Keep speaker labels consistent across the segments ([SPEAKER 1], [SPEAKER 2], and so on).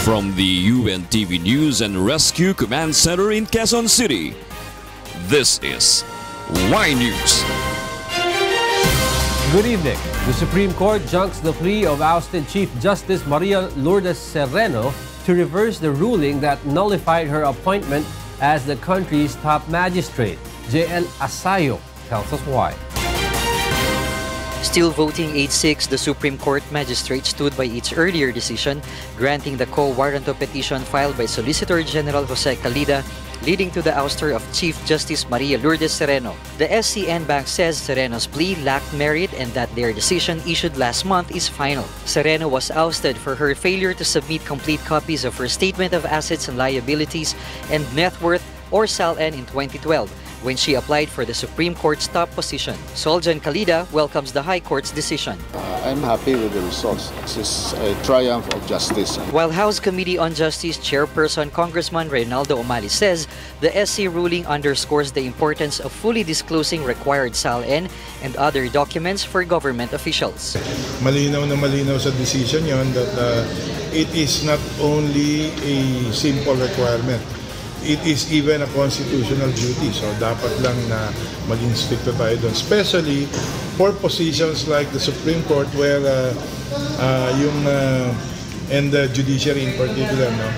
[SPEAKER 1] From the UNTV News and Rescue Command Center in Quezon City, this is Y News.
[SPEAKER 2] Good evening. The Supreme Court junks the plea of ousted Chief Justice Maria Lourdes Sereno to reverse the ruling that nullified her appointment as the country's top magistrate. J.L. Asayo tells us why.
[SPEAKER 3] Still voting 8-6, the Supreme Court magistrate stood by its earlier decision, granting the quo warranto petition filed by Solicitor General Jose Calida, leading to the ouster of Chief Justice Maria Lourdes Sereno. The SCN Bank says Sereno's plea lacked merit and that their decision issued last month is final. Sereno was ousted for her failure to submit complete copies of her Statement of Assets and Liabilities and Net Worth or SALN in 2012, when she applied for the Supreme Court's top position. Soljan Calida welcomes the High Court's decision.
[SPEAKER 4] I'm happy with the results. This is a triumph of justice.
[SPEAKER 3] While House Committee on Justice Chairperson Congressman Reynaldo Umali says the SC ruling underscores the importance of fully disclosing required SALN and other documents for government officials.
[SPEAKER 5] Malinaw na malinaw sa decision yon that it is not only a simple requirement. It is even a constitutional duty. So dapat lang na maging stricto tayo doon. Especially for positions like the Supreme Court where and the judiciary in particular, no?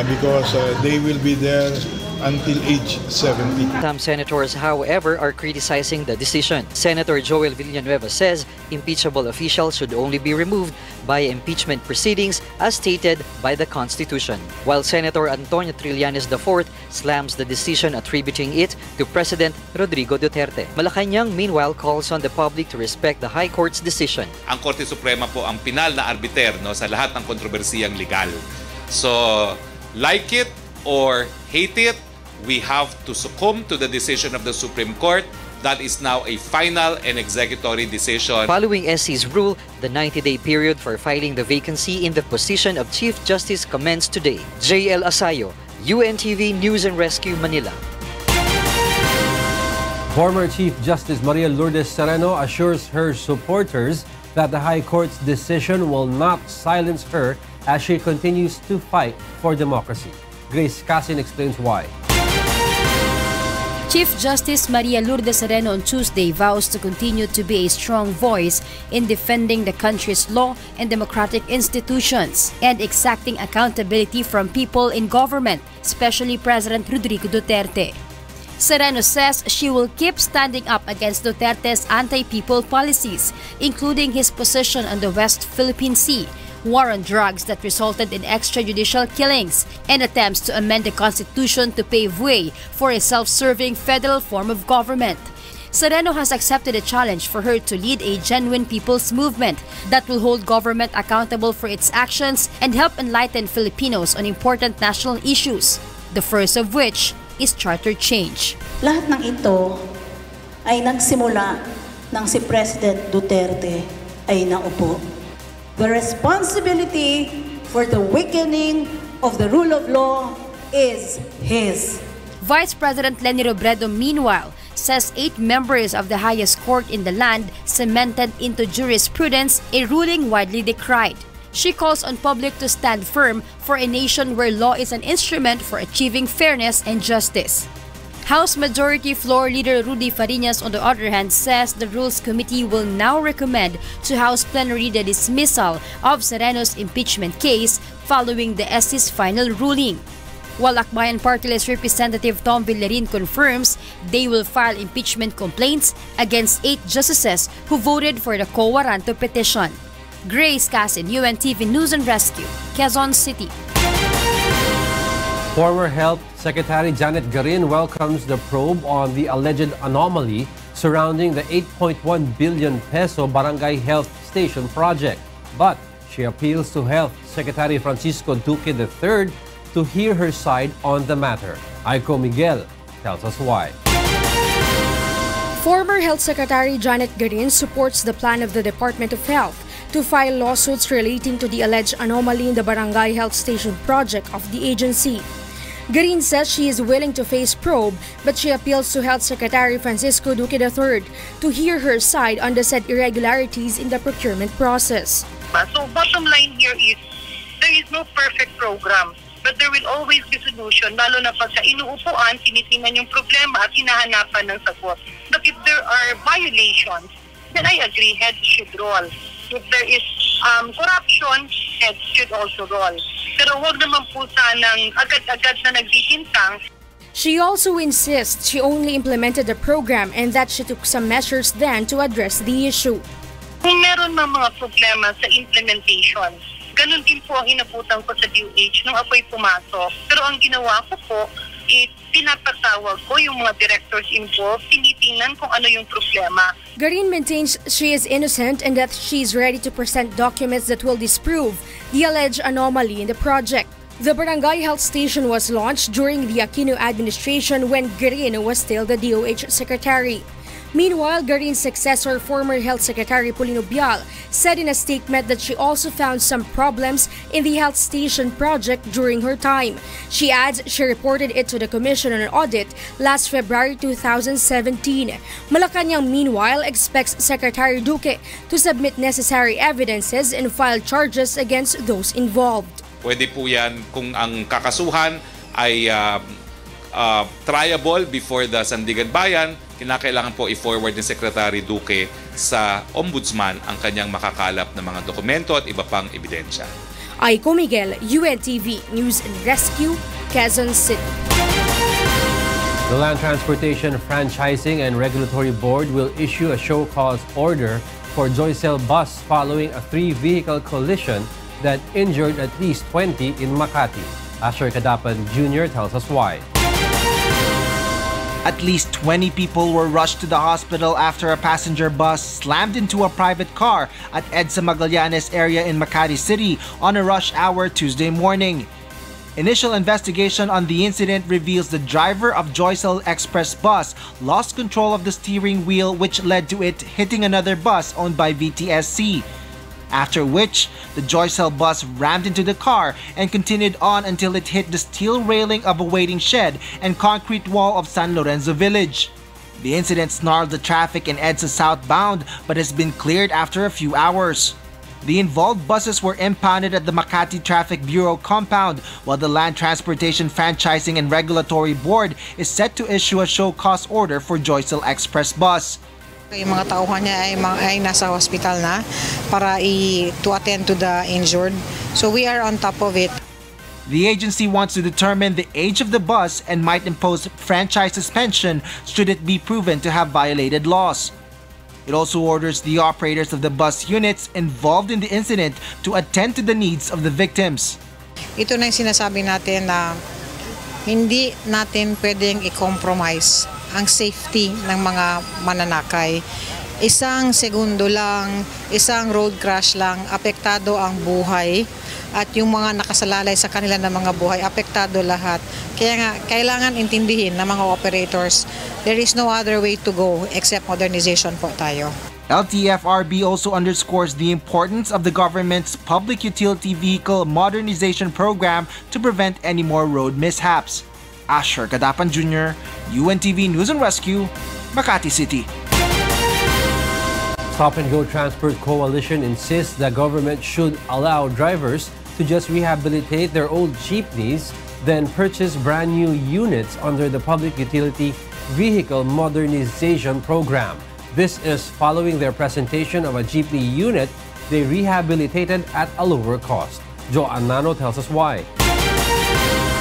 [SPEAKER 5] Because they will be there until age 70.
[SPEAKER 3] Some senators, however, are criticizing the decision. Senator Joel Villanueva says impeachable officials should only be removed by impeachment proceedings as stated by the Constitution, while Senator Antonio Trillanes IV slams the decision, attributing it to President Rodrigo Duterte. Malacanang, meanwhile, calls on the public to respect the High Court's decision.
[SPEAKER 6] Ang Korte Suprema po ang pinal na arbiter, no, sa lahat ng kontrobersiyang legal. So, like it or hate it, we have to succumb to the decision of the Supreme Court. That is now a final and executory decision. Following SC's rule, the 90-day period for filing the vacancy in the position of Chief Justice commenced today. J.L. Asayo, UNTV News and Rescue, Manila.
[SPEAKER 2] Former Chief Justice Maria Lourdes Sereno assures her supporters that the High Court's decision will not silence her as she continues to fight for democracy. Grace Casin explains why.
[SPEAKER 7] Chief Justice Maria Lourdes Sereno on Tuesday vows to continue to be a strong voice in defending the country's law and democratic institutions and exacting accountability from people in government, especially President Rodrigo Duterte. Sereno says she will keep standing up against Duterte's anti-people policies, including his position on the West Philippine Sea, war on drugs that resulted in extrajudicial killings, and attempts to amend the Constitution to pave way for a self-serving federal form of government. Sereno has accepted a challenge for her to lead a genuine people's movement that will hold government accountable for its actions and help enlighten Filipinos on important national issues, the first of which is charter change.
[SPEAKER 8] Lahat ng ito ay nagsimula nang si President Duterte ay naupo. The responsibility for the weakening of the rule of law is his.
[SPEAKER 7] Vice President Leni Robredo, meanwhile, says 8 members of the highest court in the land cemented into jurisprudence a ruling widely decried. She calls on public to stand firm for a nation where law is an instrument for achieving fairness and justice. House Majority Floor Leader Rudy Fariñas, on the other hand, says the Rules Committee will now recommend to House Plenary the dismissal of Sereno's impeachment case following the SC's final ruling. While Akbayan Party List Representative Tom Villarin confirms they will file impeachment complaints against 8 justices who voted for the quo warranto petition. Grace Casin, UNTV News and Rescue, Quezon City.
[SPEAKER 2] Former Health Secretary Janet Garin welcomes the probe on the alleged anomaly surrounding the 8.1 billion peso Barangay Health Station project. But she appeals to Health Secretary Francisco Duque III to hear her side on the matter. Aiko Miguel tells us why.
[SPEAKER 9] Former Health Secretary Janet Garin supports the plan of the Department of Health to file lawsuits relating to the alleged anomaly in the Barangay Health Station project of the agency. Garin says she is willing to face probe, but she appeals to Health Secretary Francisco Duque III to hear her side on the said irregularities in the procurement process.
[SPEAKER 10] So bottom line here is, there there is no perfect program. But there will always be solution, lalo na pag sa inuupuan, tinitingnan yung problema at hinahanapan ng sagot. But if there are violations, then I agree, heads should roll. If there is corruption, heads should also roll. Pero huwag naman po sanang agad-agad na nagbibintang.
[SPEAKER 9] She also insists she only implemented the program and that she took some measures then to address the issue.
[SPEAKER 10] Kung meron mga problema sa implementation, ganun din po ang inabutan ko sa DOH nung ako'y pumasok. Pero ang ginawa ko po, pinapatawag ko yung mga directors involved, tinitingnan kung ano yung problema.
[SPEAKER 9] Garin maintains she is innocent and that she is ready to present documents that will disprove the alleged anomaly in the project. The Barangay Health Station was launched during the Aquino administration when Garin was still the DOH secretary. Meanwhile, Garin's successor, former Health Secretary Polino Bial, said in a statement that she also found some problems in the health station project during her time. She adds she reported it to the Commission on Audit last February 2017. Malacanang, meanwhile, expects Secretary Duque to submit necessary evidences and file charges against those involved.
[SPEAKER 6] Pwede po yan kung ang kakasuhan ay triable before the Sandigan Bayan, kinakailangan po i-forward ni Secretary Duque sa Ombudsman ang kanyang makakalap na mga dokumento at iba pang ebidensya.
[SPEAKER 9] Aiko Miguel, UNTV News and Rescue, Quezon City.
[SPEAKER 2] The Land Transportation Franchising and Regulatory Board will issue a show cause order for Joycel bus following a 3-vehicle collision that injured at least 20 in Makati. Asher Kadapan Jr. tells us why.
[SPEAKER 11] At least 20 people were rushed to the hospital after a passenger bus slammed into a private car at EDSA Magallanes area in Makati City on a rush hour Tuesday morning. Initial investigation on the incident reveals the driver of Joycel Express bus lost control of the steering wheel, which led to it hitting another bus owned by VTSC. After which, the Joycel bus rammed into the car and continued on until it hit the steel railing of a waiting shed and concrete wall of San Lorenzo Village. The incident snarled the traffic in EDSA southbound but has been cleared after a few hours. The involved buses were impounded at the Makati Traffic Bureau compound, while the Land Transportation Franchising and Regulatory Board is set to issue a show cause order for Joycel Express bus.
[SPEAKER 12] Yung mga tauhan niya ay nasa hospital na para to attend to the injured. So we are on top of it.
[SPEAKER 11] The agency wants to determine the age of the bus and might impose franchise suspension should it be proven to have violated laws. It also orders the operators of the bus units involved in the incident to attend to the needs of the victims.
[SPEAKER 12] Ito na yung sinasabi natin na hindi natin pwedeng i-compromise ang safety ng mga mananakay. Isang segundo lang, isang road crash lang, apektado ang buhay at yung mga nakasalalay sa kanila ng mga buhay, apektado lahat. Kaya nga, kailangan intindihin ng mga operators, there is no other way to go except modernization po tayo.
[SPEAKER 11] LTFRB also underscores the importance of the government's public utility vehicle modernization program to prevent any more road mishaps. Asher Kadapan Jr., UNTV News and Rescue, Makati City.
[SPEAKER 2] Stop and Go Transport Coalition insists the government should allow drivers to just rehabilitate their old jeepneys, then purchase brand new units under the Public Utility Vehicle Modernization Program. This is following their presentation of a jeepney unit they rehabilitated at a lower cost. Jo Anano tells us why.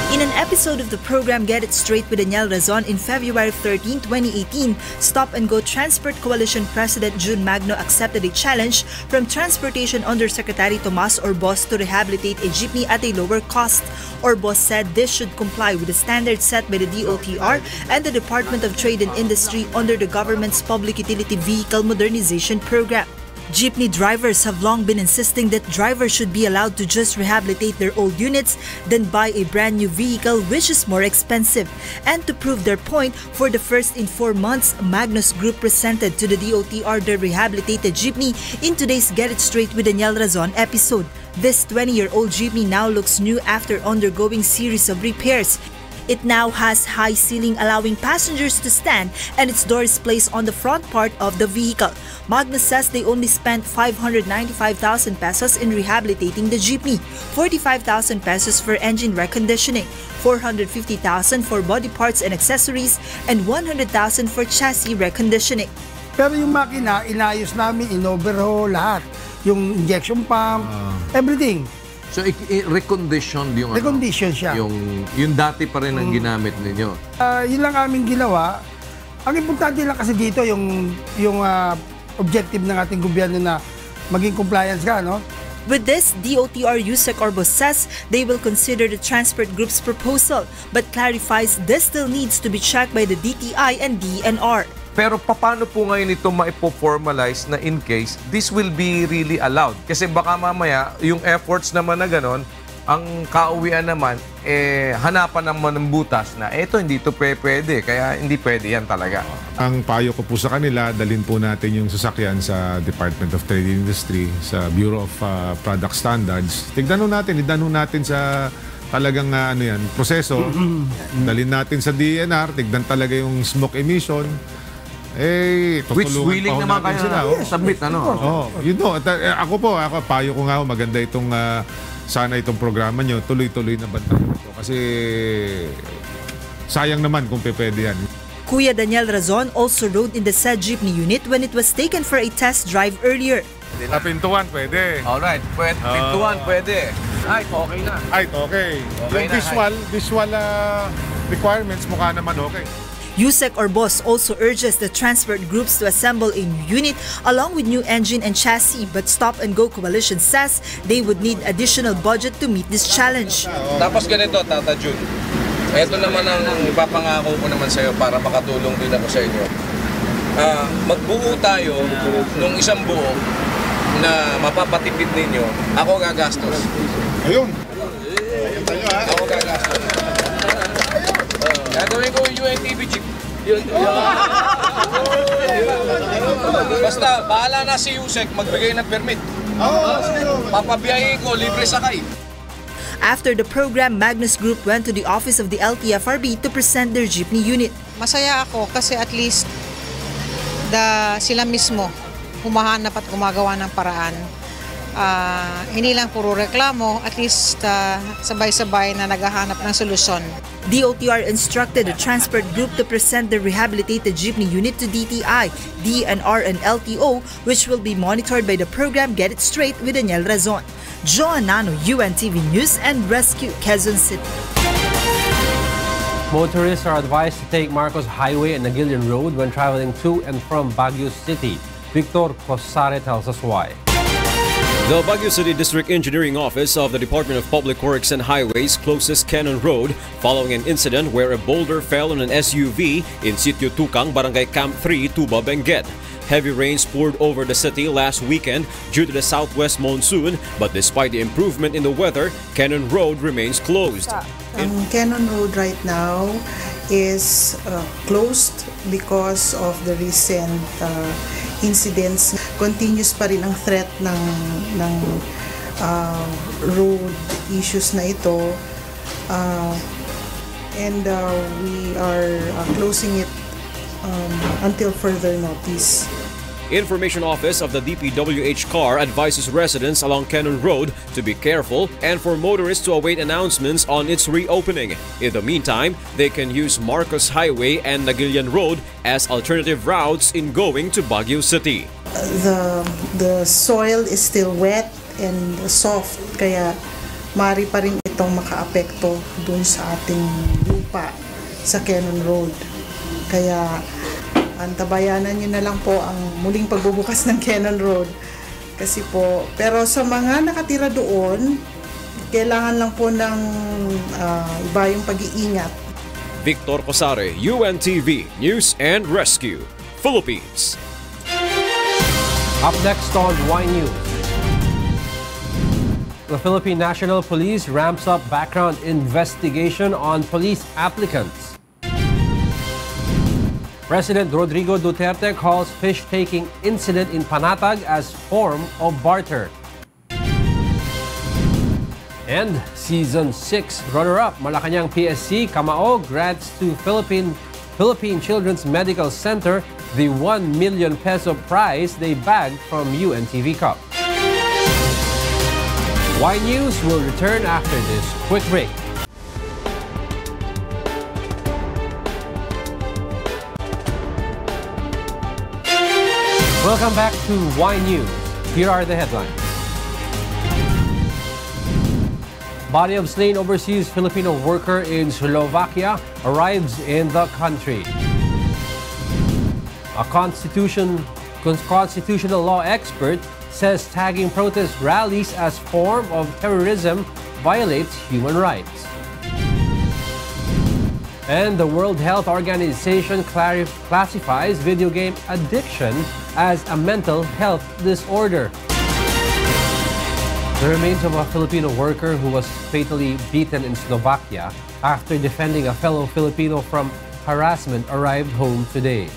[SPEAKER 13] In an episode of the program Get It Straight with Daniel Razon in February 13, 2018, Stop and Go Transport Coalition President June Magno accepted a challenge from Transportation Undersecretary Tomas Orbos to rehabilitate a jeepney at a lower cost. Orbos said this should comply with the standards set by the DOTR and the Department of Trade and Industry under the government's Public Utility Vehicle Modernization Program. Jeepney drivers have long been insisting that drivers should be allowed to just rehabilitate their old units than buy a brand new vehicle, which is more expensive. And to prove their point, for the first in 4 months, Magnus Group presented to the DOTR their rehabilitated jeepney in today's Get It Straight with Daniel Razon episode. This 20-year-old jeepney now looks new after undergoing series of repairs. It now has high ceiling allowing passengers to stand and its door is placed on the front part of the vehicle. Magnus says they only spent 595,000 pesos in rehabilitating the jeepney, 45,000 pesos for engine reconditioning, 450,000 for body parts and accessories, and 100,000 for chassis reconditioning.
[SPEAKER 14] Pero yung makina, inayos namin, in-overhaul lahat. Yung injection pump, everything.
[SPEAKER 15] So, reconditioned yung
[SPEAKER 14] Recondition siya.
[SPEAKER 15] Yung dati pa rin ang ginamit ninyo?
[SPEAKER 14] Yun lang aming ginawa. Ang importante lang kasi dito, yung objective ng ating gobyerno na maging compliance ka, no?
[SPEAKER 13] With this, DOTR Yusek Orbos says they will consider the transport group's proposal, but clarifies this still needs to be checked by the DTI and DNR.
[SPEAKER 15] Pero paano po ngayon ito maipo-formalize na in case this will be really allowed? Kasi baka mamaya yung efforts naman na ganon, ang kauwian naman, hanapan naman ng butas na ito hindi ito pwede, kaya hindi pwede yan talaga.
[SPEAKER 5] Ang payo ko po sa kanila, dalhin po natin yung sasakyan sa Department of Trade and Industry, sa Bureau of Product Standards. Tignan natin sa talagang proseso. Dalhin natin sa DNR, tignan talaga yung smoke emission.
[SPEAKER 15] Which willing naman kayo sila, submit,
[SPEAKER 5] Ako payo ko nga, maganda itong sana itong programa nyo, tuloy-tuloy na bantayan ito. Kasi sayang naman kung pwede yan.
[SPEAKER 13] Kuya Daniel Razon also rode in the said jeepney unit when it was taken for a test drive earlier.
[SPEAKER 5] Pintuan, pwede.
[SPEAKER 15] Alright, pintuan, pwede. Ay, okay na.
[SPEAKER 5] Ay, okay. Yung visual requirements, mukha naman okay.
[SPEAKER 13] Yusek Orbos also urges the transport groups to assemble a new unit along with new engine and chassis, but Stop and Go Coalition says they would need additional budget to meet this challenge.
[SPEAKER 15] Tapos ganito, Tata Jun. Ito naman ang ipapangako ko naman sa iyo para makatulong din ako sa inyo. Magbuo tayo nung isang buo na mapapatipid ninyo. Ako gagastos.
[SPEAKER 5] Ayun.
[SPEAKER 15] Ako gagastos. Gagawin ko yung UNTV chip. Basta, bahala na si Yusek magbigay ng permit. Papabiyahin ko, libre sakay.
[SPEAKER 13] After the program, Magnus Group went to the office of the LTFRB to present their jeepney unit.
[SPEAKER 12] Masaya ako kasi at least sila mismo humahanap at gumagawa ng paraan. Hindi lang puro reklamo, at least sabay-sabay na naghahanap ng solusyon.
[SPEAKER 13] DOTR instructed the transport group to present the rehabilitated jeepney unit to DTI, DNR, and LTO, which will be monitored by the program Get It Straight with Daniel Razon. Joanano, UNTV News and Rescue, Quezon City.
[SPEAKER 2] Motorists are advised to take Marcos Highway and Nagilian Road when traveling to and from Baguio City. Victor Cosare tells us why.
[SPEAKER 1] The Baguio City District Engineering Office of the Department of Public Works and Highways closes Cannon Road following an incident where a boulder fell on an SUV in Sitio Tukang, Barangay Camp 3, Tuba, Benguet. Heavy rains poured over the city last weekend due to the southwest monsoon, but despite the improvement in the weather, Cannon Road remains closed.
[SPEAKER 16] Cannon Road right now is closed because of the recent incidents. Continuous pa rin ang threat ng road issues na ito, and we are closing it until further notice.
[SPEAKER 1] Information Office of the DPWH CAR advises residents along Cannon Road to be careful and for motorists to await announcements on its reopening. In the meantime, they can use Marcos Highway and Nagilian Road as alternative routes in going to Baguio City.
[SPEAKER 16] The soil is still wet and soft, kaya maaari pa rin itong makaapekto dun sa ating lupa sa Cannon Road. Kaya antabayanan nyo na lang po ang muling pagbubukas ng Cannon Road. Kasi po, pero sa mga nakatira doon, kailangan lang po ng iba yung pag-iingat.
[SPEAKER 1] Victor Cosare, UNTV News and Rescue, Philippines.
[SPEAKER 2] Up next on Y News. The Philippine National Police ramps up background investigation on police applicants. President Rodrigo Duterte calls fish-taking incident in Panatag as form of barter. And Season 6 runner-up Malacanang PSC Kamao grants to Philippine Children's Medical Center the 1 million peso prize they bagged from UNTV Cup. Y News will return after this quick break. Welcome back to Y News. Here are the headlines. Body of slain overseas Filipino worker in Slovakia arrives in the country. A constitutional law expert says tagging protest rallies as form of terrorism violates human rights. And the World Health Organization classifies video game addiction as a mental health disorder. The remains of a Filipino worker who was fatally beaten in Slovakia after defending a fellow Filipino from harassment arrived home today.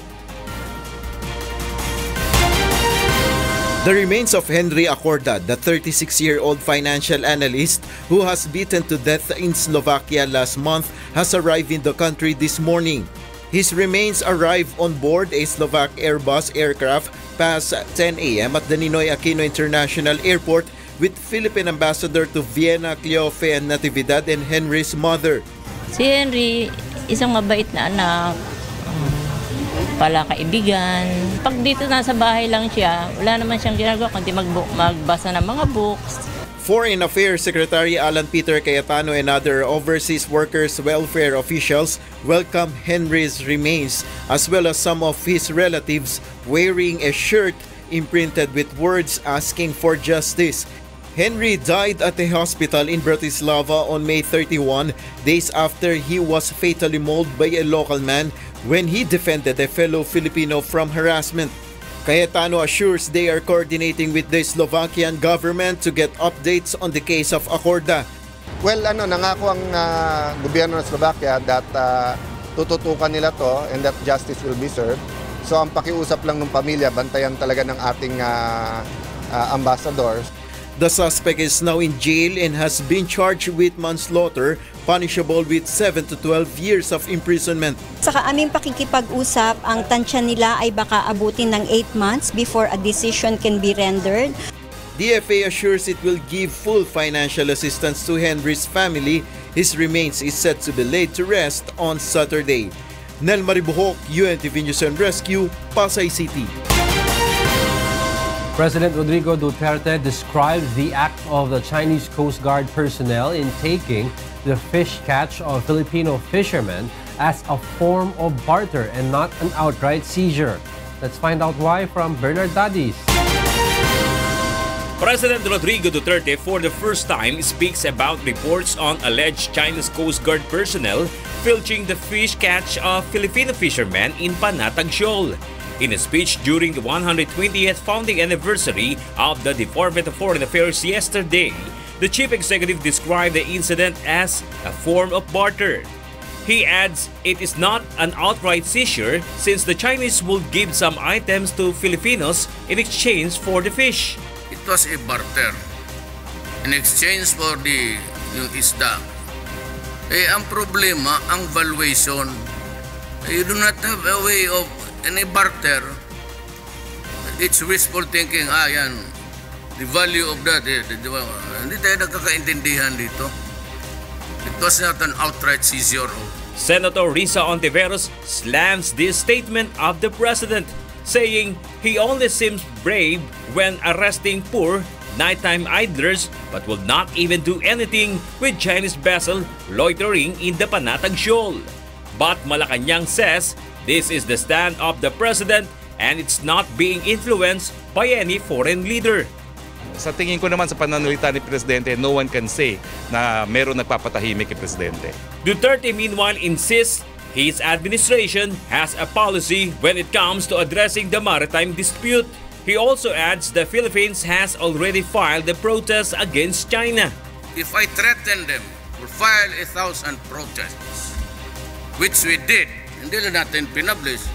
[SPEAKER 17] The remains of Henry Acorda, the 36-year-old financial analyst who was beaten to death in Slovakia last month, has arrived in the country this morning. His remains arrived on board a Slovak Airbus aircraft past 10 a.m. at the Ninoy Aquino International Airport with Philippine Ambassador to Vienna, Cleofe and Natividad and Henry's mother.
[SPEAKER 18] Si Henry, isang mabait na anak, pala kaibigan. Pag dito nasa bahay lang siya, wala naman siyang ginagawa kundi magbasa ng mga books.
[SPEAKER 17] Foreign Affairs Secretary Alan Peter Cayetano and other overseas workers' welfare officials welcome Henry's remains as well as some of his relatives wearing a shirt imprinted with words asking for justice. Henry died at a hospital in Bratislava on May 31, days after he was fatally mauled by a local man when he defended a fellow Filipino from harassment. Cayetano assures they are coordinating with the Slovakian government to get updates on the case of Acorda.
[SPEAKER 19] Well, nangako ang gobyerno ng Slovakia that tututukan nila to and that justice will be served. So ang pakiusap lang ng pamilya, bantayan talaga ng ating ambassadors.
[SPEAKER 17] The suspect is now in jail and has been charged with manslaughter, punishable with 7 to 12 years of imprisonment.
[SPEAKER 20] Sa aming pakikipag-usap, ang tansya nila ay baka abutin ng 8 months before a decision can be rendered.
[SPEAKER 17] DFA assures it will give full financial assistance to Henry's family. His remains is set to be laid to rest on Saturday. Nel Maribuhok, UNTV News and Rescue, Pasay City.
[SPEAKER 2] President Rodrigo Duterte described the act of the Chinese Coast Guard personnel in taking the fish catch of Filipino fishermen as a form of barter and not an outright seizure. Let's find out why from Bernard Dadis.
[SPEAKER 21] President Rodrigo Duterte for the first time speaks about reports on alleged Chinese Coast Guard personnel filching the fish catch of Filipino fishermen in Panatag Shoal. In a speech during the 120th founding anniversary of the Department of Foreign Affairs yesterday, the chief executive described the incident as a form of barter. He adds it is not an outright seizure since the Chinese will give some items to Filipinos in exchange for the fish.
[SPEAKER 22] It was a barter in exchange for yung isda. Ang problema, ang valuation. You do not have a way of any barter. It's wishful thinking, yan, the value of that, hindi tayo nagkakaintindihan dito. It was not an outright seizure.
[SPEAKER 21] Senator Risa Ontiveros slams this statement of the president, saying he only seems brave when arresting poor nighttime idlers but will not even do anything with Chinese vessel loitering in the Panatag Shoal. But Malacanang says this is the stand of the president and it's not being influenced by any foreign leader.
[SPEAKER 6] Sa tingin ko naman sa pananalita ni Presidente, no one can say na meron nagpapatahimik kay Presidente.
[SPEAKER 21] Duterte meanwhile insists his administration has a policy when it comes to addressing the maritime dispute. He also adds the Philippines has already filed a protest against China.
[SPEAKER 22] If I threaten them, we'll file 1,000 protests, which we did. Hindi na natin pinablis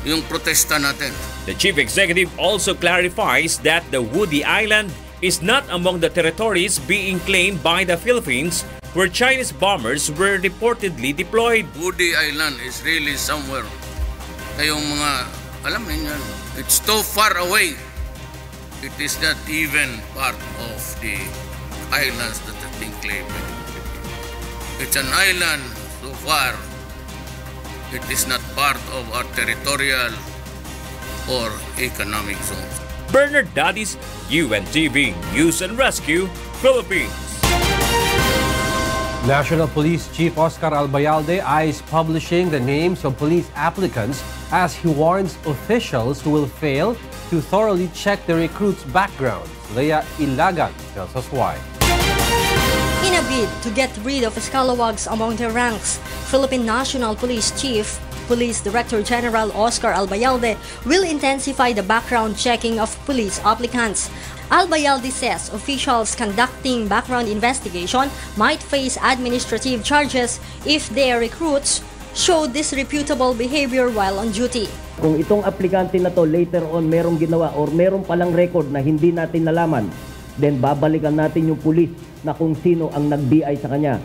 [SPEAKER 22] yung protesta natin.
[SPEAKER 21] The chief executive also clarifies that the woody island is not among the territories being claimed by the Philippines where Chinese bombers were reportedly deployed.
[SPEAKER 22] Woody Island is really somewhere. Kayong mga, alam niyo, it's too far away. It is not even part of the islands that have been claimed. It's an island so far. It is not part of our territorial or economic zones.
[SPEAKER 21] Bernard Dadis, UNTV News and Rescue, Philippines.
[SPEAKER 2] National Police Chief Oscar Albayalde eyes publishing the names of police applicants as he warns officials who will fail to thoroughly check the recruits' backgrounds. Leia Ilagan tells us why.
[SPEAKER 3] In a bid to get rid of scalawags among their ranks, Philippine National Police Chief Police Director General Oscar Albayalde will intensify the background checking of police applicants. Albayalde says officials conducting background investigation might face administrative charges if their recruits show disreputable behavior while on duty.
[SPEAKER 4] Kung itong aplikante na to later on merong ginawa or merong palang record na hindi natin nalaman, then babalikan natin yung pulis na kung sino ang nag-BI sa kanya.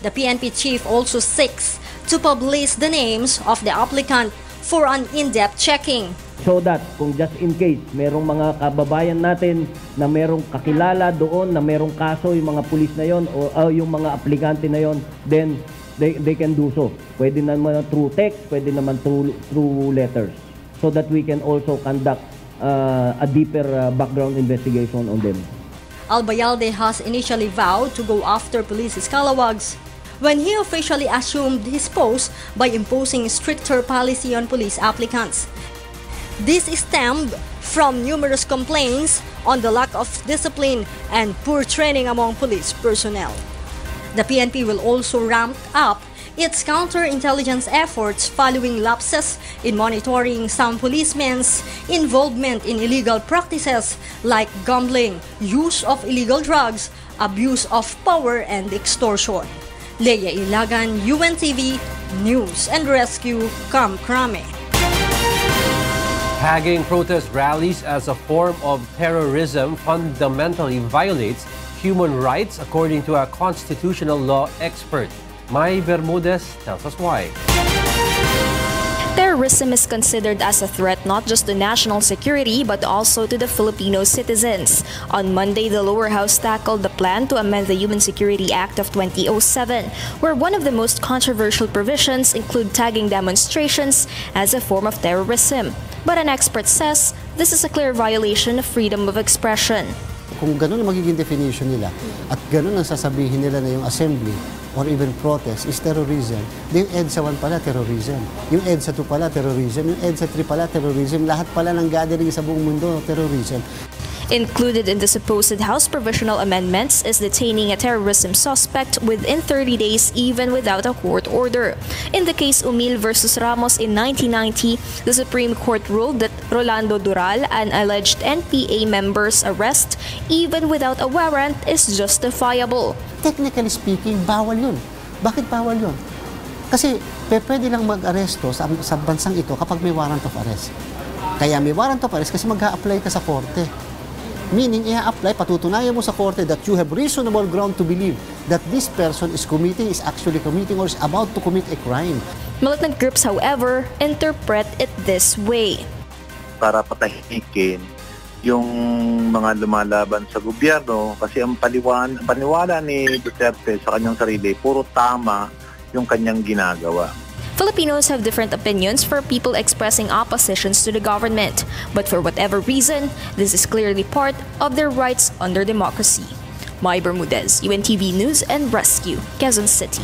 [SPEAKER 3] The PNP chief also seeks to publish the names of the applicant for an in-depth checking.
[SPEAKER 4] So that kung just in case merong mga kababayan natin na merong kakilala doon na merong kaso yung mga pulis na yon o yung mga aplikante na yon, then they can do so. Pwede naman through text, pwede naman through letters, so that we can also conduct a deeper background investigation on them.
[SPEAKER 3] Albayalde has initially vowed to go after police scalawags when he officially assumed his post by imposing stricter policy on police applicants. This stemmed from numerous complaints on the lack of discipline and poor training among police personnel. The PNP will also ramp up its counterintelligence efforts following lapses in monitoring some policemen's involvement in illegal practices like gambling, use of illegal drugs, abuse of power, and extortion. Leia Ilagan, UNTV News and Rescue, Camp Crame.
[SPEAKER 2] Tagging protest rallies as a form of terrorism fundamentally violates human rights, according to a constitutional law expert. Mai Bermudez tells us why.
[SPEAKER 23] Terrorism is considered as a threat not just to national security but also to the Filipino citizens. On Monday, the lower house tackled the plan to amend the Human Security Act of 2007, where one of the most controversial provisions include tagging demonstrations as a form of terrorism. But an expert says this is a clear violation of freedom of expression.
[SPEAKER 24] Kung ganun ang magiging definition nila at ganun ang sasabihin nila na yung assembly or even protest is terrorism, yung EDSA 1 pala terrorism, yung EDSA 2 pala terrorism, yung EDSA 3 pala terrorism, lahat pala ng gathering sa buong mundo terrorism.
[SPEAKER 23] Included in the supposed House provisional amendments is detaining a terrorism suspect within 30 days even without a court order. In the case Umil versus Ramos in 1990, the Supreme Court ruled that Rolando Dural, an alleged NPA member's arrest even without a warrant is justifiable.
[SPEAKER 24] Technically speaking, bawal yun. Bakit bawal yun? Kasi pwede lang mag-aresto sa bansang ito kapag may warrant of arrest. Kaya may warrant of arrest kasi mag-a-apply ka sa korte. Meaning, i-apply, patutunayan mo sa korte that you have reasonable ground to believe that this person is actually committing or is about to commit a crime.
[SPEAKER 23] Militant groups, however, interpret it this way.
[SPEAKER 25] Para patahikin yung mga lumalaban sa gobyerno kasi ang paniwala ni Duterte sa kanyang sarili, puro tama yung kanyang ginagawa.
[SPEAKER 23] Filipinos have different opinions for people expressing oppositions to the government, but for whatever reason, this is clearly part of their rights under democracy. Mai Bermudez, UNTV News and Rescue, Quezon City.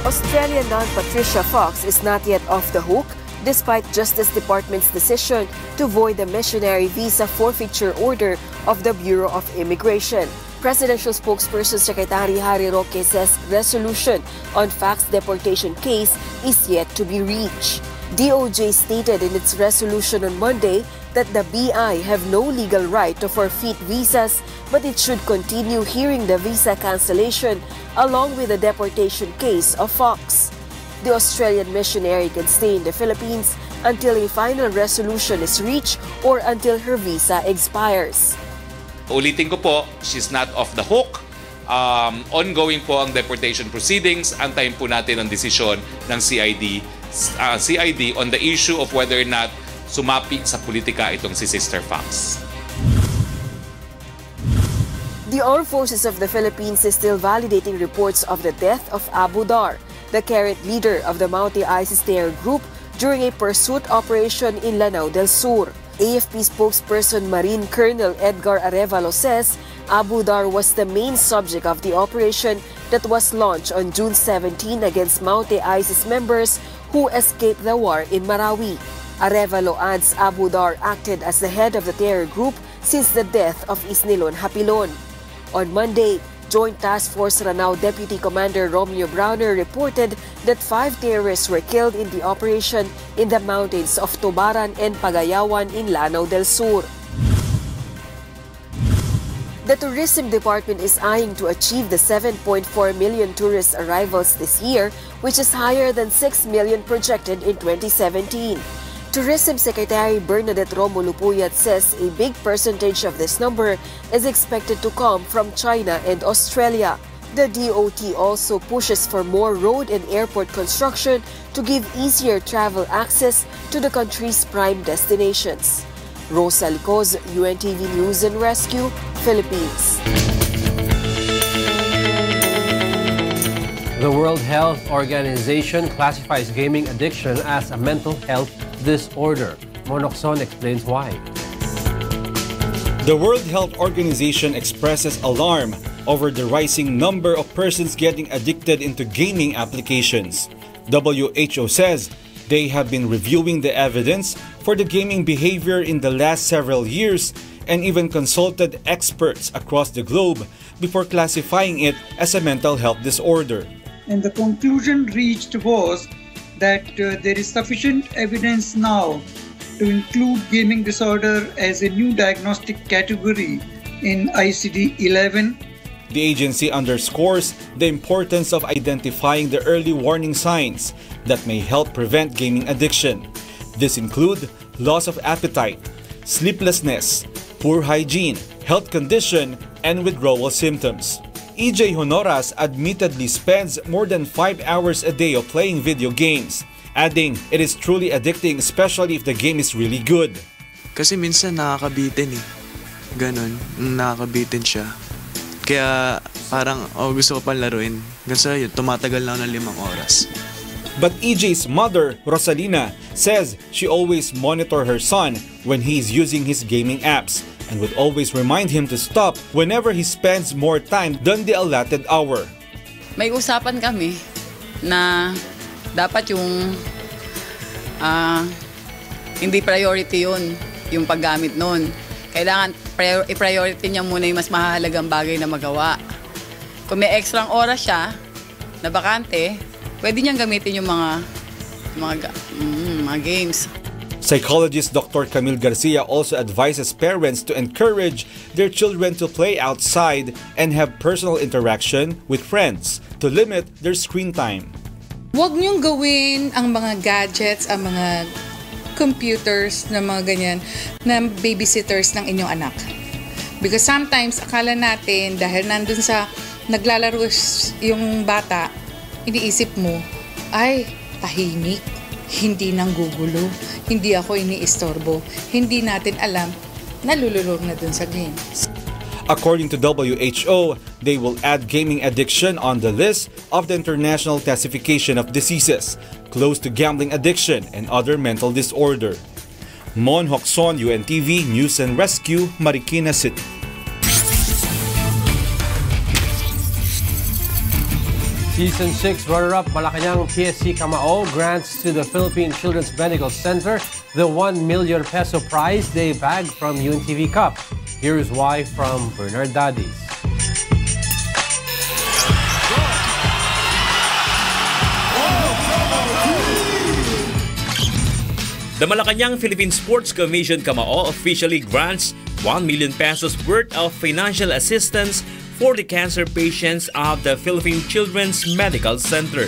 [SPEAKER 26] Australian nun Patricia Fox is not yet off the hook despite Justice Department's decision to void the missionary visa forfeiture order of the Bureau of Immigration. Presidential spokesperson Secretary Harry Roque says resolution on Fox's deportation case is yet to be reached. DOJ stated in its resolution on Monday that the BI have no legal right to forfeit visas, but it should continue hearing the visa cancellation along with the deportation case of Fox. The Australian missionary can stay in the Philippines until a final resolution is reached or until her visa expires.
[SPEAKER 6] Ulitin ko po, she's not off the hook. Ongoing po ang deportation proceedings. Antayin po natin ang desisyon ng CID on the issue of whether or not sumapi sa politika itong si Sister Fox.
[SPEAKER 26] The Armed Forces of the Philippines is still validating reports of the death of Abu Dar, the current leader of the Mountie ISIS terror group, during a pursuit operation in Lanao del Sur. AFP spokesperson Marine Colonel Edgar Arevalo says Abu Dar was the main subject of the operation that was launched on June 17 against Mountie ISIS members who escaped the war in Marawi. Arevalo adds Abu Dar acted as the head of the terror group since the death of Isnilon Hapilon. On Monday, Joint Task Force Ranao Deputy Commander Romeo Browner reported that 5 terrorists were killed in the operation in the mountains of Tubaran and Pagayawan in Lanao del Sur. The Tourism Department is eyeing to achieve the 7.4 million tourist arrivals this year, which is higher than 6 million projected in 2017. Tourism Secretary Bernadette Romulo Puyat says a big percentage of this number is expected to come from China and Australia. The DOT also pushes for more road and airport construction to give easier travel access to the country's prime destinations. Rosa Licoz, UNTV News and Rescue, Philippines.
[SPEAKER 2] The World Health Organization classifies gaming addiction as a mental health disorder. Monokson explains why.
[SPEAKER 7] The World Health Organization expresses alarm over the rising number of persons getting addicted into gaming applications. WHO says they have been reviewing the evidence for the gaming behavior in the last several years and even consulted experts across the globe before classifying it as a mental health disorder.
[SPEAKER 8] And the conclusion reached was that there is sufficient evidence now to include gaming disorder as a new diagnostic category in ICD-11.
[SPEAKER 7] The agency underscores the importance of identifying the early warning signs that may help prevent gaming addiction. These include loss of appetite, sleeplessness, poor hygiene, health condition, and withdrawal symptoms. EJ Honoras admittedly spends more than 5 hours a day of playing video games, adding it is truly addicting especially if the game is really good.
[SPEAKER 9] Kasi minsan nakakabitin eh. Ganon, nakakabitin siya. Kaya parang gusto ko pang laruin. Ganso yun, tumatagal na ako ng 5 oras.
[SPEAKER 7] But EJ's mother, Rosalina, says she always monitor her son when he's using his gaming apps and would always remind him to stop whenever he spends more time than the allotted hour.
[SPEAKER 10] May usapan kami na dapat yung hindi priority yun, yung paggamit nun. Kailangan i-priority niya muna yung mas mahalagang bagay na magawa. Kung may extrang oras siya na bakante, pwede niyang gamitin yung mga games.
[SPEAKER 7] Psychologist Dr. Camille Garcia also advises parents to encourage their children to play outside and have personal interaction with friends to limit their screen time.
[SPEAKER 11] Huwag niyong gawin ang mga gadgets, ang mga computers na mga ganyan na babysitters ng inyong anak. Because sometimes akala natin dahil nandun sa naglalaro yung bata, iniisip mo, ay tahimik, hindi nanggugulo, hindi ako iniistorbo, hindi natin alam, nalululog na dun sa games.
[SPEAKER 7] According to WHO, they will add gaming addiction on the list of the International Classification of Diseases, close to gambling addiction and other mental disorder. Mon Hokson, UNTV News and Rescue, Marikina City.
[SPEAKER 2] Season 6 runner-up Malacanang PSC Camao grants to the Philippine Children's Medical Center the 1 million peso prize they bagged from UNTV Cup. Here's why from Bernard Dadis.
[SPEAKER 21] The Malacanang Philippine Sports Commission Camao officially grants 1 million pesos worth of financial assistance for the cancer patients of the Philippine Children's Medical Center.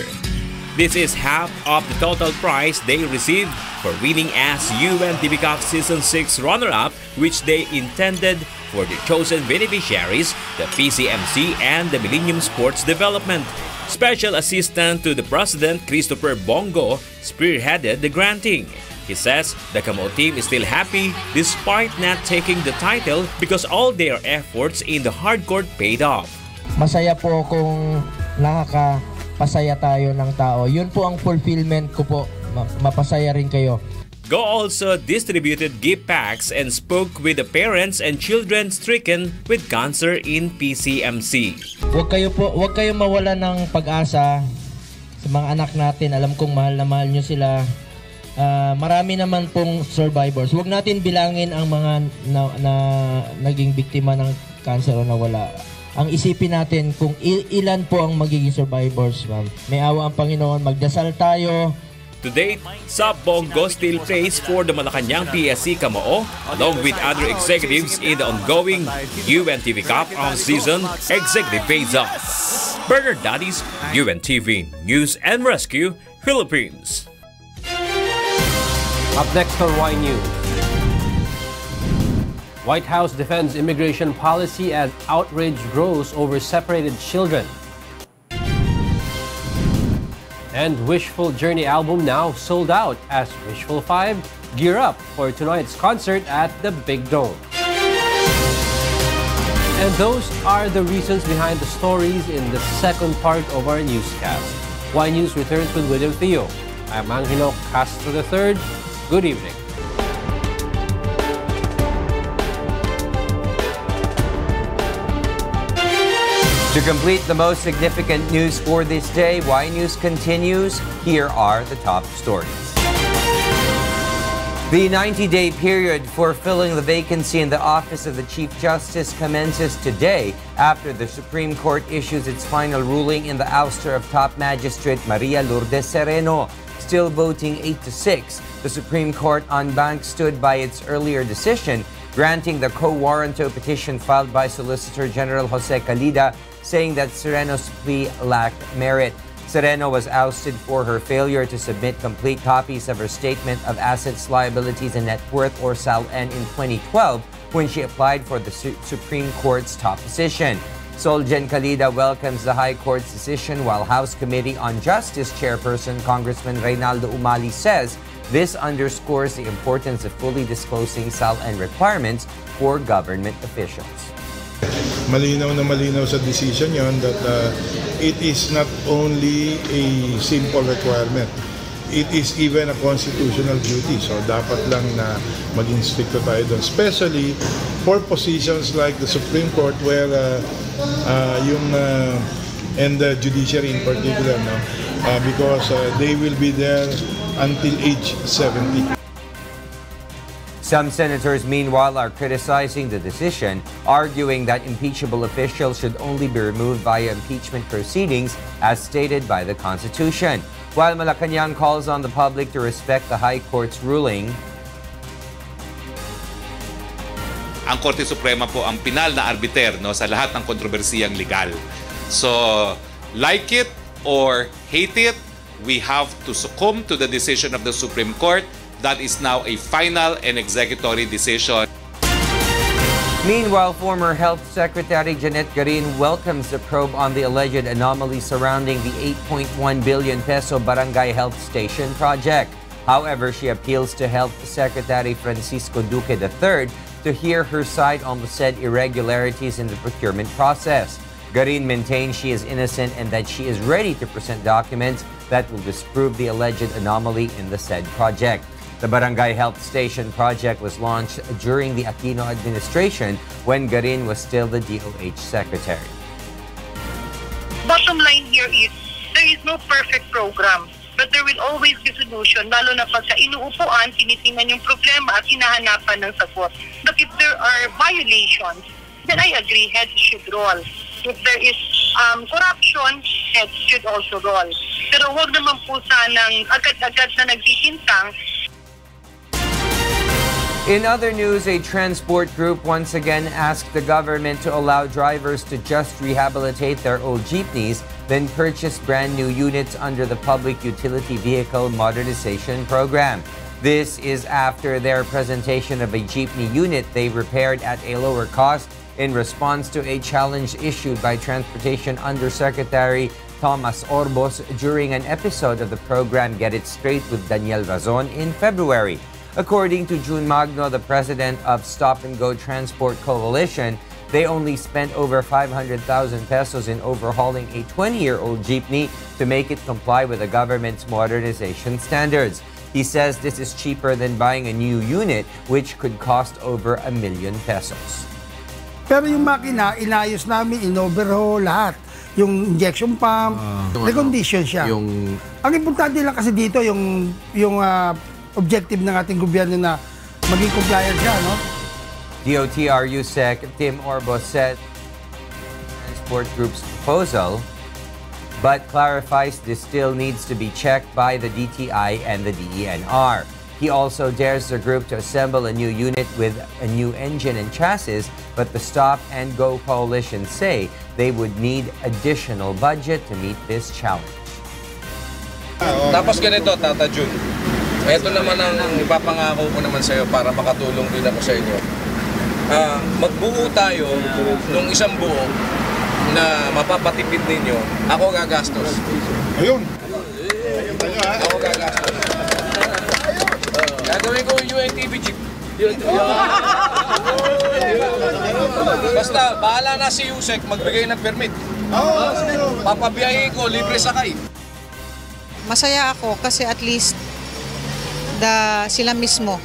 [SPEAKER 21] This is half of the total prize they received for winning as UNTV Cup Season 6 runner-up, which they intended for the chosen beneficiaries, the PCMC and the Millennium Sports Development. Special Assistant to the President, Christopher Bongo, spearheaded the granting. He says the Camo team is still happy despite not taking the title because all their efforts in the hardcourt paid off.
[SPEAKER 5] Masaya po kung nakakapasaya tayo ng tao. Yun po ang fulfillment ko po. Mapasaya rin kayo.
[SPEAKER 21] Go also distributed gift packs and spoke with the parents and children stricken with cancer in PCMC.
[SPEAKER 5] Huwag kayo mawala ng pag-asa sa mga anak natin. Alam kong mahal na mahal nyo sila. Marami naman pong survivors. Huwag natin bilangin ang mga na naging biktima ng cancer o nawala. Ang isipin natin kung ilan po ang magiging survivors, ma'am. May awa ang Panginoon. Magdasal tayo.
[SPEAKER 21] To date, Sab Bongo still plays for the Malacanang PSC Camoo along with other executives in the ongoing UNTV Cup on-season executive phase-off. Bernard Daddies, UNTV News and Rescue, Philippines.
[SPEAKER 2] Up next on Y News. White House defends immigration policy as outrage grows over separated children. And Wishful Journey album now sold out as Wishful 5 gear up for tonight's concert at the Big Dome. And those are the reasons behind the stories in the second part of our newscast. Y News returns with Thio. I'm Angelo, Castro III. Good evening.
[SPEAKER 12] To complete the most significant news for this day, Y News continues. Here are the top stories. The 90-day period for filling the vacancy in the office of the Chief Justice commences today after the Supreme Court issues its final ruling in the ouster of top magistrate Maria Lourdes Sereno. Still voting 8-6, the Supreme Court en banc stood by its earlier decision, granting the quo warranto petition filed by Solicitor General Jose Calida, saying that Sereno's plea lacked merit. Sereno was ousted for her failure to submit complete copies of her Statement of Assets, Liabilities, and Net Worth, or SALN, in 2012 when she applied for the Supreme Court's top position. Solgen Calida welcomes the High Court's decision, while House Committee on Justice Chairperson Congressman Reynaldo Umali says this underscores the importance of fully disclosing SALN requirements for government officials.
[SPEAKER 13] Malinaw na malinaw sa decision yon that it is not only a simple requirement. It is even a constitutional duty. So dapat lang na maging stricto tayo doon. Especially for positions like the Supreme Court where and the judiciary in particular, no? Because they will be there until age 70.
[SPEAKER 12] Some senators, meanwhile, are criticizing the decision, arguing that impeachable officials should only be removed via impeachment proceedings as stated by the Constitution. While Malacanang calls on the public to respect the High Court's ruling,
[SPEAKER 6] ang Korte Suprema po ang pinal na arbiter, no, sa lahat ng kontrobersiyang legal. So, like it or hate it, we have to succumb to the decision of the Supreme Court. That is now a final and executory decision.
[SPEAKER 12] Meanwhile, former Health Secretary Janet Garin welcomes the probe on the alleged anomaly surrounding the 8.1 billion peso Barangay Health Station project. However, she appeals to Health Secretary Francisco Duque III to hear her side on the said irregularities in the procurement process. Garin maintains she is innocent and that she is ready to present documents that will disprove the alleged anomaly in the said project. The Barangay Health Station project was launched during the Aquino administration when Garin was still the DOH secretary.
[SPEAKER 14] Bottom line here is, there is no perfect program, but there will always be solution, lalo na pag sa inuupuan, tinitingnan yung problema at hinahanapan ng sagot. But if there are violations, then I agree, heads should roll. If there is corruption, heads should also roll. Pero huwag naman po sanang agad-agad na nagtitintang.
[SPEAKER 12] In other news, a transport group once again asked the government to allow drivers to just rehabilitate their old jeepneys, then purchase brand new units under the Public Utility Vehicle Modernization Program. This is after their presentation of a jeepney unit they repaired at a lower cost in response to a challenge issued by Transportation Undersecretary Thomas Orbos during an episode of the program Get It Straight with Daniel Razon in February. According to June Magno, the president of Stop and Go Transport Coalition, they only spent over 500,000 pesos in overhauling a 20-year-old jeepney to make it comply with the government's modernization standards. He says this is cheaper than buying a new unit, which could cost over 1 million pesos.
[SPEAKER 1] Pero yung makina, inayos namin, in-overhaul lahat. Yung injection pump, recondition siya. Ang importante lang kasi dito, yung objective ng ating gobyerno na maging compliant siya, no?
[SPEAKER 12] DOTRU Sec Tim Orbos said Transport Group's proposal, but clarifies this still needs to be checked by the DTI and the DENR. He also dares the group to assemble a new unit with a new engine and chassis, but the Stop and Go Coalition say they would need additional budget to meet this challenge.
[SPEAKER 15] Tapos ganito, Tata Jun. Ito naman ang ipapangako ko naman sa iyo para makatulong din ako sa inyo. Magbuo tayo nung isang buo na mapapatipid ninyo. Ako gagastos.
[SPEAKER 13] Ayun.
[SPEAKER 15] Ako gagastos. Gagawin ko yung UNTV jeep. Basta, bahala na si Yusek magbigay ng permit. Papabiyahin ko, libre sakay.
[SPEAKER 16] Masaya ako kasi at least sila mismo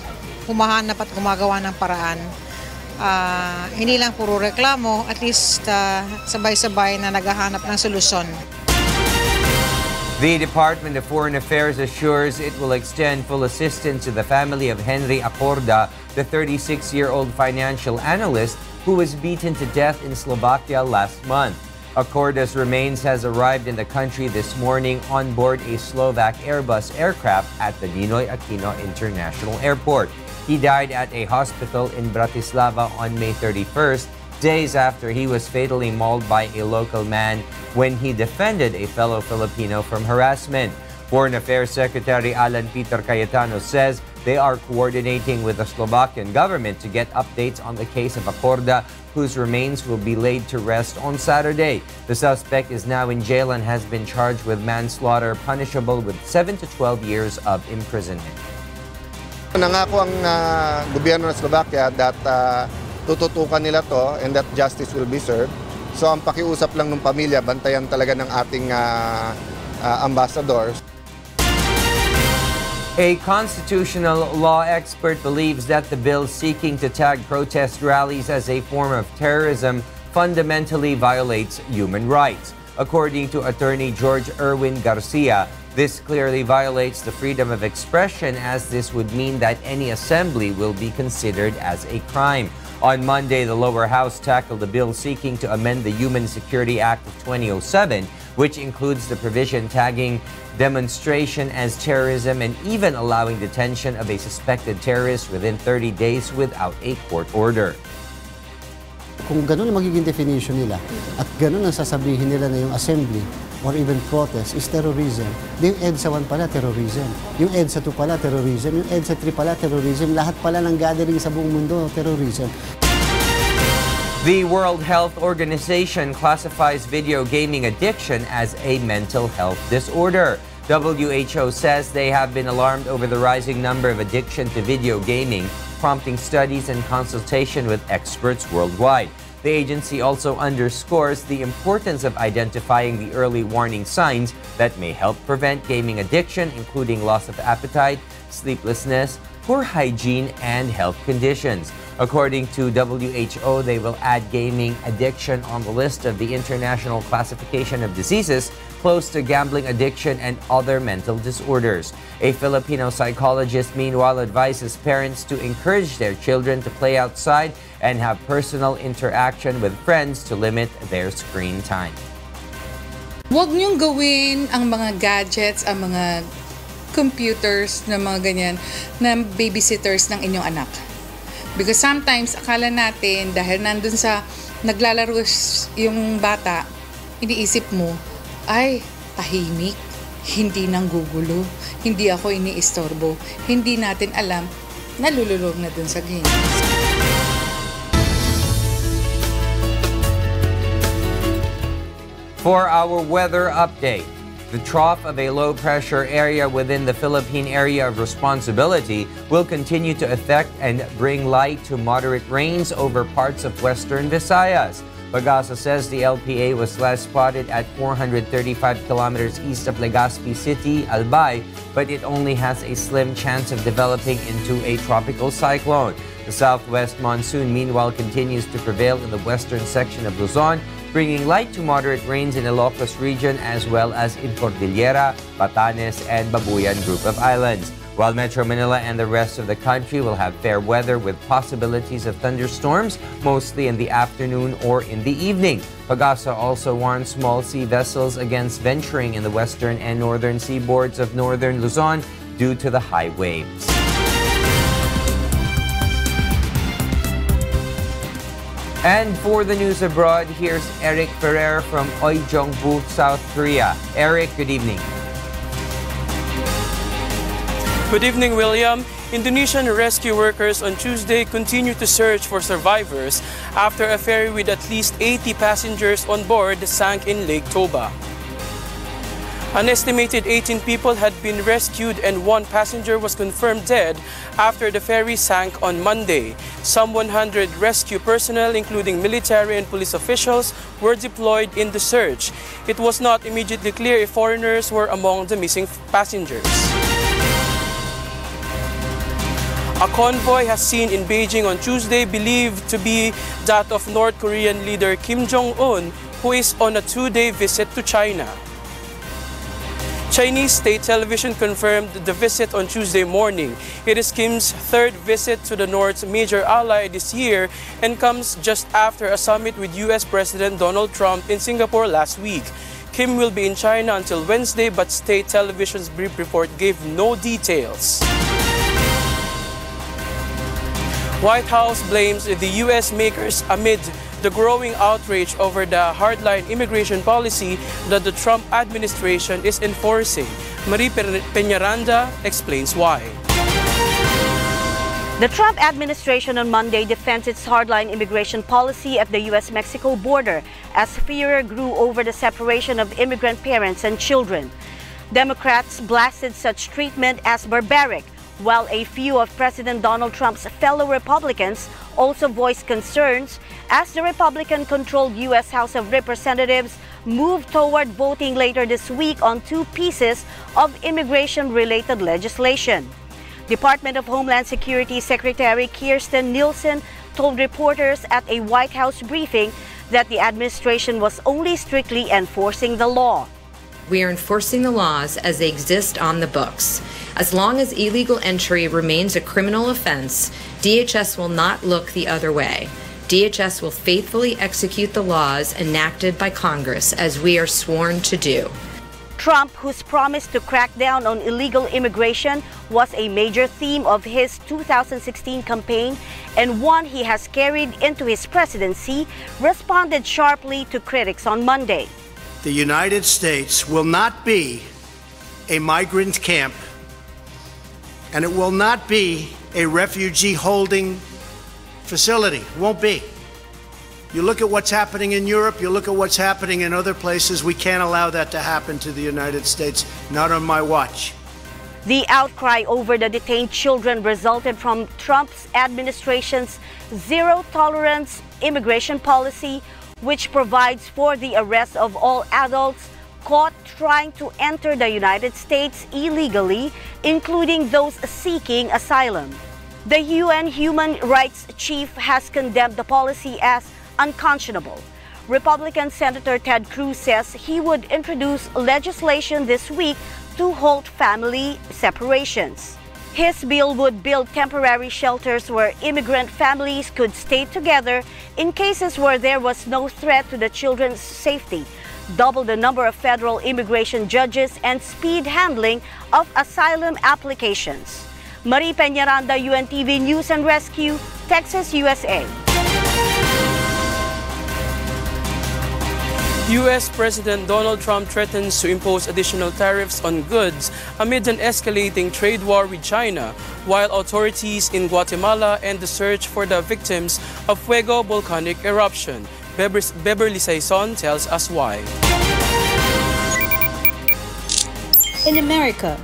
[SPEAKER 16] humahanap at gumagawa ng paraan. Hindi lang puro reklamo, at least sabay-sabay na naghahanap ng solusyon.
[SPEAKER 12] The Department of Foreign Affairs assures it will extend full assistance to the family of Henry Acorda, the 36-year-old financial analyst who was beaten to death in Slovakia last month. Acorda's remains has arrived in the country this morning on board a Slovak Airbus aircraft at the Ninoy Aquino International Airport. He died at a hospital in Bratislava on May 31st, days after he was fatally mauled by a local man when he defended a fellow Filipino from harassment. Foreign Affairs Secretary Alan Peter Cayetano says they are coordinating with the Slovakian government to get updates on the case of Acorda, whose remains will be laid to rest on Saturday. The suspect is now in jail and has been charged with manslaughter, punishable with 7 to 12 years of imprisonment.
[SPEAKER 18] Nangako ang gobyerno ng Slovakia that tututukan nila to and that justice will be served. So ang pakiusap lang ng pamilya, bantayan talaga ng ating ambassadors.
[SPEAKER 12] A constitutional law expert believes that the bill seeking to tag protest rallies as a form of terrorism fundamentally violates human rights. According to attorney George Erwin Garcia, this clearly violates the freedom of expression, as this would mean that any assembly will be considered as a crime. On Monday, the lower house tackled a bill seeking to amend the Human Security Act of 2007, which includes the provision tagging demonstration as terrorism and even allowing detention of a suspected terrorist within 30 days without a court order.
[SPEAKER 24] Kung ganun ang magiging definition nila at ganun ang sasabihin nila na yung assembly or even protest is terrorism, yung EDSA 1 pala terrorism, yung EDSA 2 pala terrorism, yung EDSA 3 pala terrorism, lahat pala ng gathering sa buong mundo terrorism.
[SPEAKER 12] The World Health Organization classifies video gaming addiction as a mental health disorder. WHO says they have been alarmed over the rising number of addiction to video gaming, prompting studies and consultation with experts worldwide. The agency also underscores the importance of identifying the early warning signs that may help prevent gaming addiction, including loss of appetite, sleeplessness, poor hygiene, and health conditions. According to WHO, they will add gaming addiction on the list of the International Classification of Diseases, close to gambling addiction and other mental disorders. A Filipino psychologist, meanwhile, advises parents to encourage their children to play outside and have personal interaction with friends to limit their screen time.
[SPEAKER 11] Huwag niyong gawin ang mga gadgets, ang mga computers na mga ganyan na babysitters ng inyong anak. Because sometimes, akala natin, dahil nandun sa naglalaro yung bata, iniisip mo, ay, tahimik. hindi nanggugulo, hindi ako iniistorbo, hindi natin alam, nalululog na dun sa game.
[SPEAKER 12] For our weather update, the trough of a low-pressure area within the Philippine area of responsibility will continue to affect and bring light to moderate rains over parts of western Visayas. Pagasa says the LPA was last spotted at 435 kilometers east of Legazpi City, Albay, but it only has a slim chance of developing into a tropical cyclone. The southwest monsoon, meanwhile, continues to prevail in the western section of Luzon, bringing light to moderate rains in Ilocos region as well as in Cordillera, Batanes, and Babuyan group of islands. While Metro Manila and the rest of the country will have fair weather with possibilities of thunderstorms, mostly in the afternoon or in the evening. Pagasa also warns small sea vessels against venturing in the western and northern seaboards of northern Luzon due to the high waves. And for the news abroad, here's Eric Ferrer from Uijeongbu, South Korea. Eric, good evening.
[SPEAKER 3] Good evening, William. Indonesian rescue workers on Tuesday continue to search for survivors after a ferry with at least 80 passengers on board sank in Lake Toba. An estimated 18 people had been rescued and one passenger was confirmed dead after the ferry sank on Monday. Some 100 rescue personnel, including military and police officials, were deployed in the search. It was not immediately clear if foreigners were among the missing passengers. A convoy has seen in Beijing on Tuesday believed to be that of North Korean leader Kim Jong-un, who is on a two-day visit to China. Chinese state television confirmed the visit on Tuesday morning. It is Kim's third visit to the North's major ally this year and comes just after a summit with U.S. President Donald Trump in Singapore last week. Kim will be in China until Wednesday, but state television's brief report gave no details. White House blames the U.S. makers amid the growing outrage over the hardline immigration policy that the Trump administration is enforcing. Marie Peñaranda explains why.
[SPEAKER 4] The Trump administration on Monday defends its hardline immigration policy at the U.S.-Mexico border as fear grew over the separation of immigrant parents and children. Democrats blasted such treatment as barbaric, while a few of President Donald Trump's fellow Republicans also voiced concerns as the Republican-controlled U.S. House of Representatives moved toward voting later this week on two pieces of immigration-related legislation. Department of Homeland Security Secretary Kirstjen Nielsen told reporters at a White House briefing that the administration was only strictly enforcing the law.
[SPEAKER 17] We are enforcing the laws as they exist on the books. As long as illegal entry remains a criminal offense, DHS will not look the other way. DHS will faithfully execute the laws enacted by Congress as we are sworn to do.
[SPEAKER 4] Trump, whose promise to crack down on illegal immigration was a major theme of his 2016 campaign and one he has carried into his presidency, responded sharply to critics on Monday.
[SPEAKER 19] The United States will not be a migrant camp, and it will not be a refugee holding facility. It won't be. You look at what's happening in Europe, you look at what's happening in other places, we can't allow that to happen to the United States, not on my watch.
[SPEAKER 4] The outcry over the detained children resulted from Trump's administration's zero-tolerance immigration policy, which provides for the arrest of all adults caught trying to enter the United States illegally, including those seeking asylum. The UN Human Rights Chief has condemned the policy as unconscionable. Republican Senator Ted Cruz says he would introduce legislation this week to halt family separations. His bill would build temporary shelters where immigrant families could stay together in cases where there was no threat to the children's safety, double the number of federal immigration judges, and speed handling of asylum applications. Marie Peñaranda, UNTV News and Rescue, Texas, USA.
[SPEAKER 3] U.S. President Donald Trump threatens to impose additional tariffs on goods amid an escalating trade war with China, while authorities in Guatemala end the search for the victims of Fuego volcanic eruption. Beverly Saison tells us why.
[SPEAKER 8] In America,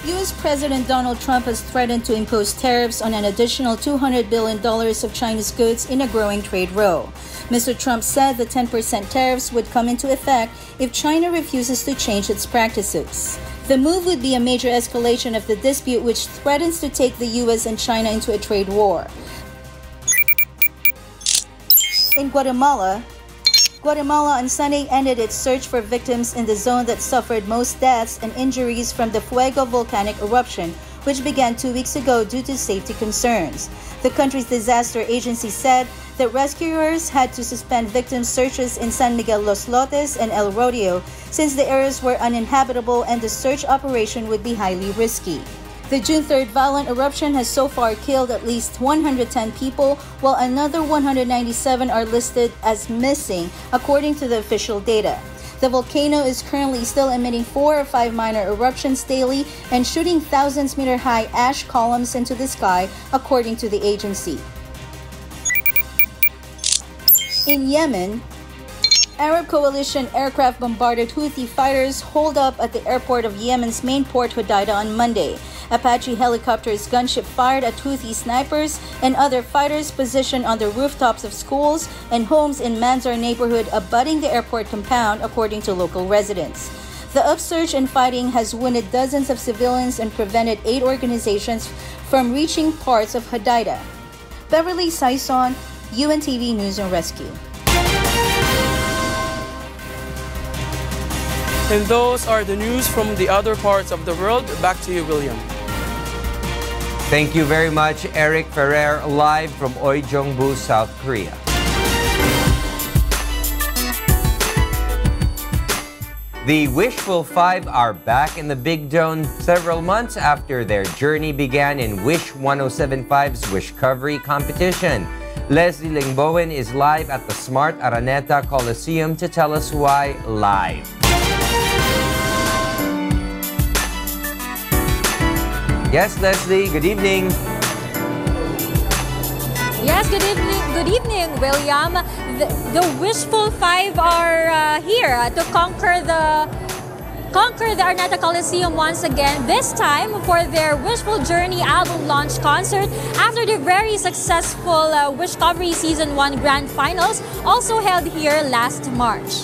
[SPEAKER 8] U.S. President Donald Trump has threatened to impose tariffs on an additional $200 billion of Chinese goods in a growing trade war. Mr. Trump said the 10% tariffs would come into effect if China refuses to change its practices. The move would be a major escalation of the dispute, which threatens to take the U.S. and China into a trade war. In Guatemala on Sunday ended its search for victims in the zone that suffered most deaths and injuries from the Fuego volcanic eruption, which began 2 weeks ago due to safety concerns. The country's disaster agency said that rescuers had to suspend victim searches in San Miguel Los Lotes and El Rodeo since the areas were uninhabitable and the search operation would be highly risky. The June 3rd violent eruption has so far killed at least 110 people, while another 197 are listed as missing, according to the official data. The volcano is currently still emitting 4 or 5 minor eruptions daily and shooting thousands-meter-high ash columns into the sky, according to the agency. In Yemen, Arab coalition aircraft bombarded Houthi fighters holed up at the airport of Yemen's main port Hodeidah on Monday. Apache helicopters gunship fired at Houthi snipers and other fighters positioned on the rooftops of schools and homes in Manzar neighborhood abutting the airport compound, according to local residents. The upsurge in fighting has wounded dozens of civilians and prevented 8 organizations from reaching parts of Hodeidah. Beverly Saison, UNTV News and Rescue.
[SPEAKER 3] And those are the news from the other parts of the world. Back to you, William.
[SPEAKER 12] Thank you very much, Eric Ferrer, live from Uijeongbu, South Korea. The Wishful 5 are back in the Big Dome several months after their journey began in Wish 107.5's Wishcovery competition. Leslie Lingbowen is live at the Smart Araneta Coliseum to tell us why live. Yes, Leslie, good evening.
[SPEAKER 20] Yes, good evening, William. The Wishful 5 are here to conquer the Araneta Coliseum once again, this time for their Wishful Journey album launch concert after the very successful Wishcovery Season 1 Grand Finals, also held here last March.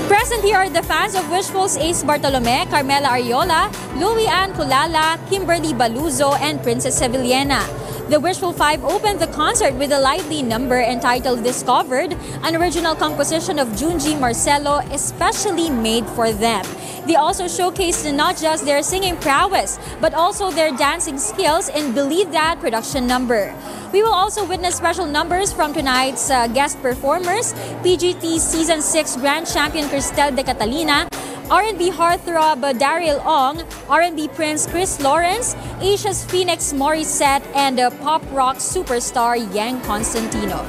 [SPEAKER 20] Present here are the fans of Wishful's Ace Bartolome, Carmela Ariola, Louie Ann Culala, Kimberly Baluzo, and Princess Sevillena. The Wishful 5 opened the concert with a lively number entitled Discovered, an original composition of Junji Marcelo especially made for them. They also showcased not just their singing prowess, but also their dancing skills in Believe That production number. We will also witness special numbers from tonight's guest performers, PGT Season 6 Grand Champion Cristel de Catalina, R&B heartthrob Daryl Ong, R&B Prince Chris Lawrence, Asia's Phoenix Morissette, and pop rock superstar Yang Constantino.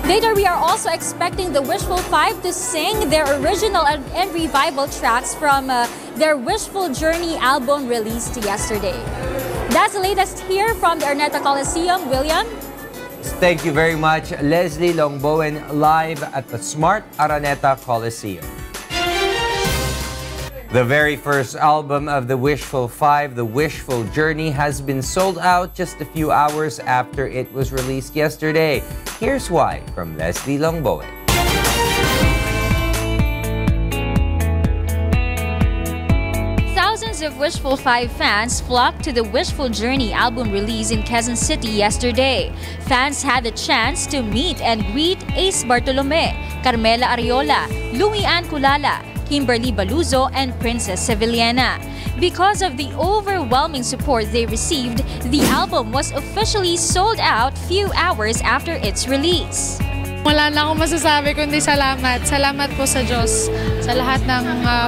[SPEAKER 20] Later, we are also expecting the Wishful 5 to sing their original and revival tracks from their Wishful Journey album released yesterday. That's the latest here from the Araneta Coliseum. William?
[SPEAKER 12] Thank you very much, Leslie Longbowen, live at the Smart Araneta Coliseum. The very first album of the Wishful 5, The Wishful Journey, has been sold out just a few hours after it was released yesterday. Here's why from Leslie Longbowen.
[SPEAKER 20] Thousands of Wishful 5 fans flocked to the Wishful Journey album release in Quezon City yesterday. Fans had the chance to meet and greet Ace Bartolome, Carmela Ariola, Louie Ann Culala, Kimberly Baluzo, and Princess Sevillena. Because of the overwhelming support they received, the album was officially sold out few hours after its release.
[SPEAKER 11] Wala na akong masasabi kundi salamat. Salamat po sa Diyos sa lahat ng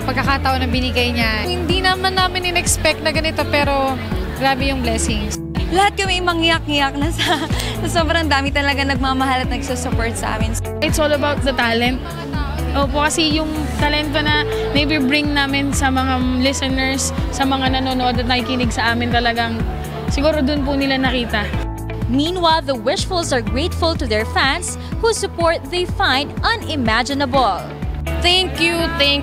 [SPEAKER 11] pagkakataon na binigay niya. Hindi naman namin in-expect na ganito pero grabe yung blessings.
[SPEAKER 9] lahat kami mangyak-ngyak na sa sobrang dami talaga nagmamahal at nagsusupport sa amin.
[SPEAKER 10] It's all about the talent. Opo, kasi yung talento na nai-bring namin sa mga listeners, sa mga nanonood at nakikinig sa amin talagang siguro dun po nila nakita.
[SPEAKER 20] Meanwhile, the Wishfuls are grateful to their fans whose support they find unimaginable.
[SPEAKER 9] Thank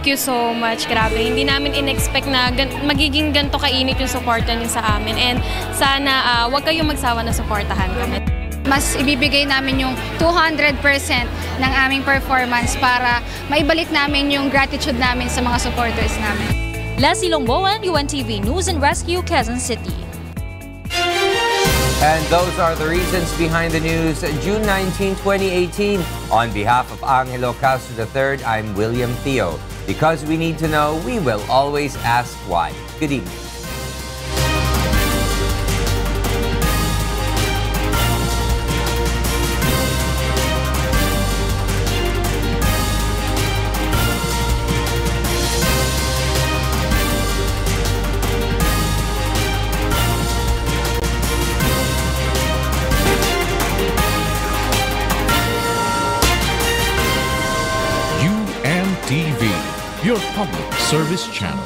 [SPEAKER 9] you so much. Grabe, hindi namin in-expect na magiging ganito kainit yung supportan niyo sa amin. And sana wag kayong magsawa na suportahan kami. Mas ibibigay namin yung 200% ng aming performance para maibalik namin yung gratitude namin sa mga supporters namin.
[SPEAKER 20] Leslie Longboan, UNTV News and Rescue, Quezon City.
[SPEAKER 12] And those are the reasons behind the news, June 19, 2018. On behalf of Angelo, Castro III, I'm William Thio. Because we need to know, we will always ask why. Good evening.
[SPEAKER 22] UNTV, your public service channel.